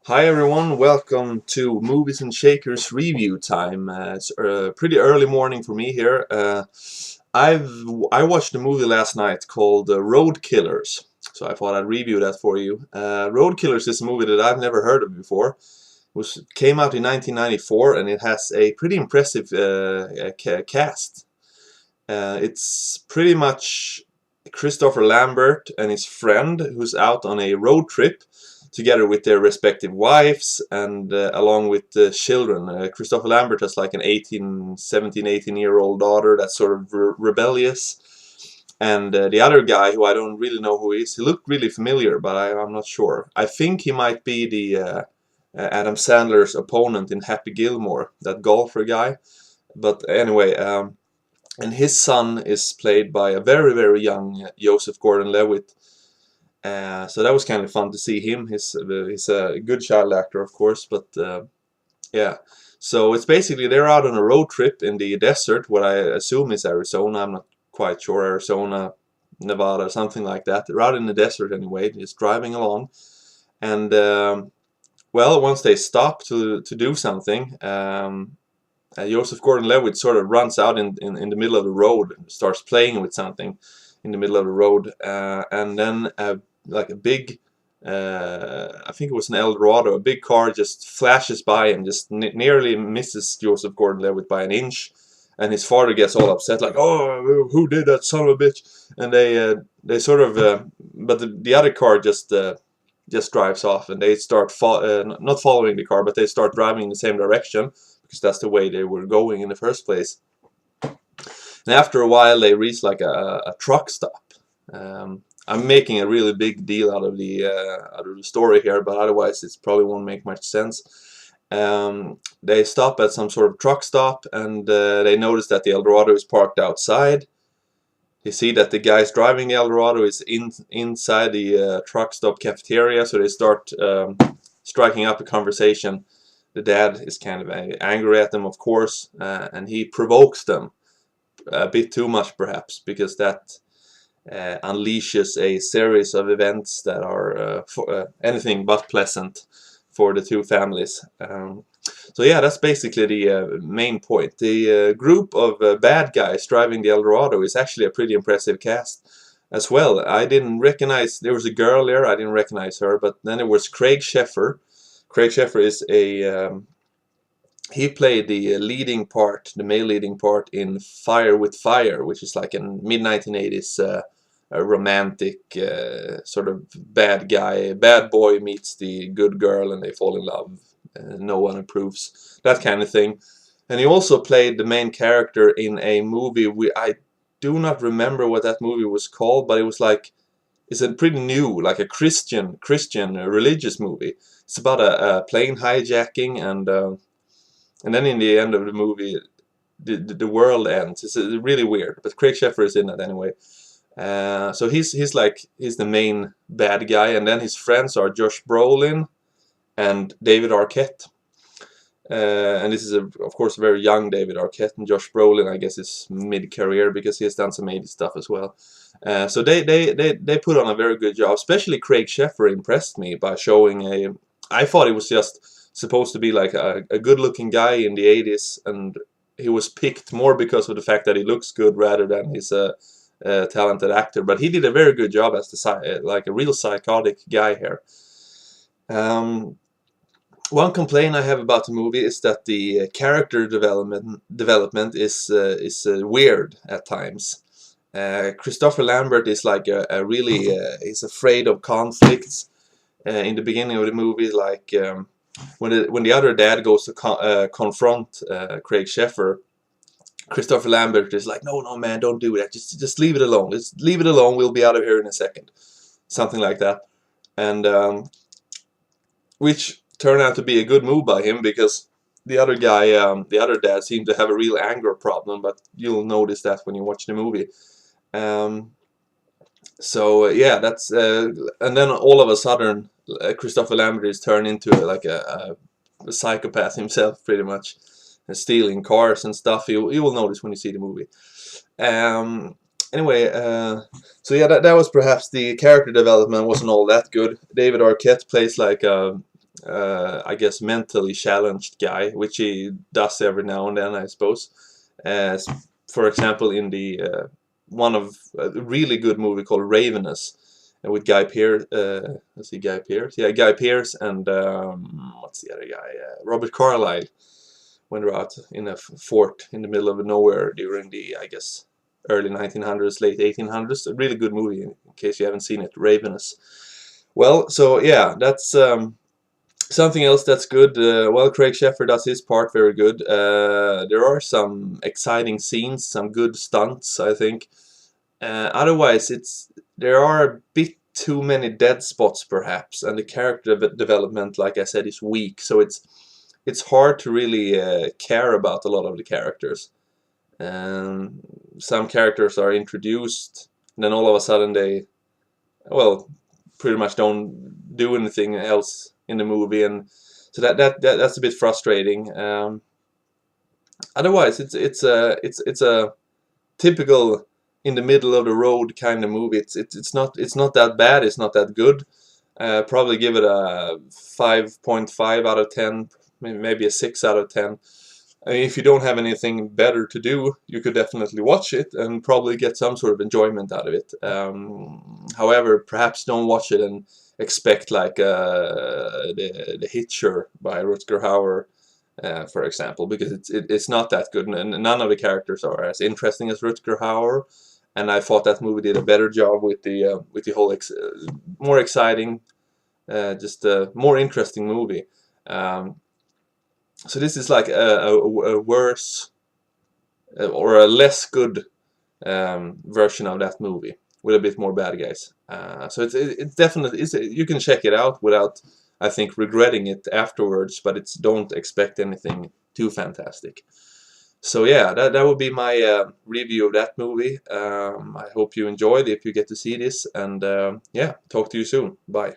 Hi everyone, welcome to Movies and Shakers review time. It's a pretty early morning for me here. I watched a movie last night called Road Killers, so I thought I'd review that for you. Road Killers is a movie that I've never heard of before. Came out in 1994 and it has a pretty impressive cast. It's pretty much Christopher Lambert and his friend who's out on a road trip together with their respective wives and along with the children. Christopher Lambert has like an 18-year-old daughter that's sort of rebellious. And the other guy, who I don't really know who he is, he looked really familiar, but I'm not sure. I think he might be the Adam Sandler's opponent in Happy Gilmore, that golfer guy. But anyway, and his son is played by a very, very young Joseph Gordon-Levitt. So that was kind of fun to see him. He's a good child actor, of course, but yeah. So it's basically they're out on a road trip in the desert, what I assume is Arizona. I'm not quite sure. Arizona, Nevada, something like that. They're out in the desert anyway, just driving along. And well, once they stop to do something, Joseph Gordon-Levitt sort of runs out in the middle of the road and starts playing with something in the middle of the road, and then like a big, I think it was an Eldorado, a big car just flashes by and just nearly misses Joseph Gordon-Levitt by an inch, and his father gets all upset, like, "Oh, who did that, son of a bitch?" And they sort of, but the other car just drives off, and they start not following the car, but they start driving in the same direction because that's the way they were going in the first place. And after a while, they reach like a truck stop. I'm making a really big deal out of the story here, but otherwise it probably won't make much sense. They stop at some sort of truck stop, and they notice that the Eldorado is parked outside. They see that the guys driving the Eldorado is inside the truck stop cafeteria, so they start striking up a conversation. The dad is kind of angry at them, of course, and he provokes them a bit too much, perhaps, because that unleashes a series of events that are anything but pleasant for the two families. So yeah, that's basically the main point. The group of bad guys driving the Eldorado is actually a pretty impressive cast as well. I didn't recognize, there was a girl there, I didn't recognize her, but then there was Craig Sheffer. Craig Sheffer is he played the leading part, the male leading part in Fire with Fire, which is like a mid-1980s a romantic sort of bad boy meets the good girl and they fall in love. No one approves, that kind of thing. And he also played the main character in a movie. I do not remember what that movie was called, but it was like, it's a pretty new, like a Christian religious movie. It's about a plane hijacking, and then in the end of the movie, the world ends. It's really weird, but Craig Sheffer is in it anyway. So he's the main bad guy, and then his friends are Josh Brolin and David Arquette. And this is of course a very young David Arquette, and Josh Brolin, I guess, is mid-career because he has done some 80s stuff as well. So they put on a very good job. Especially Craig Sheffer impressed me by showing I thought he was just supposed to be like a good-looking guy in the 80s, and he was picked more because of the fact that he looks good rather than his talented actor. But he did a very good job as like a real psychotic guy here. One complaint I have about the movie is that the character development is weird at times. Christopher Lambert is like a really he's afraid of conflicts. In the beginning of the movie, like when the other dad goes to confront Craig Sheffer, Christopher Lambert is like, no, man, don't do that. Just leave it alone. Just leave it alone. We'll be out of here in a second. Something like that. And which turned out to be a good move by him, because the other guy, the other dad, seemed to have a real anger problem. But you'll notice that when you watch the movie. So yeah, that's and then all of a sudden, Christopher Lambert is turned into like a psychopath himself, pretty much, stealing cars and stuff. You will notice when you see the movie. Anyway, so yeah, that was perhaps the character development wasn't all that good. David Arquette plays like I guess mentally challenged guy, which he does every now and then, I suppose. As for example, in the one of a really good movie called Ravenous, with Guy Pearce. Let's see, Guy Pearce. Yeah, Guy Pearce and what's the other guy? Robert Carlyle. When they're out in a fort in the middle of nowhere during the, I guess, early 1900s, late 1800s. A really good movie, in case you haven't seen it, Ravenous. Well, so yeah, that's something else that's good. Well, Craig Sheffer does his part very good. There are some exciting scenes, some good stunts, I think. Otherwise, there are a bit too many dead spots, perhaps, and the character development, like I said, is weak. So it's hard to really care about a lot of the characters. And some characters are introduced, and then all of a sudden they, well, pretty much don't do anything else in the movie, and so that's a bit frustrating. Otherwise, it's a typical in the middle of the road kind of movie. It's not that bad. It's not that good. Probably give it a 5.5 out of 10, maybe a 6 out of 10. I mean, if you don't have anything better to do, you could definitely watch it and probably get some sort of enjoyment out of it. However, perhaps don't watch it and expect like the Hitcher by Rutger Hauer, for example, because it's not that good, and none of the characters are as interesting as Rutger Hauer. And I thought that movie did a better job with the whole more exciting, just a more interesting movie. So this is like a worse or a less good version of that movie with a bit more bad guys. So it's definitely you can check it out without, I think, regretting it afterwards. But don't expect anything too fantastic. So yeah, that would be my review of that movie. I hope you enjoyed if you get to see this, and yeah, talk to you soon. Bye.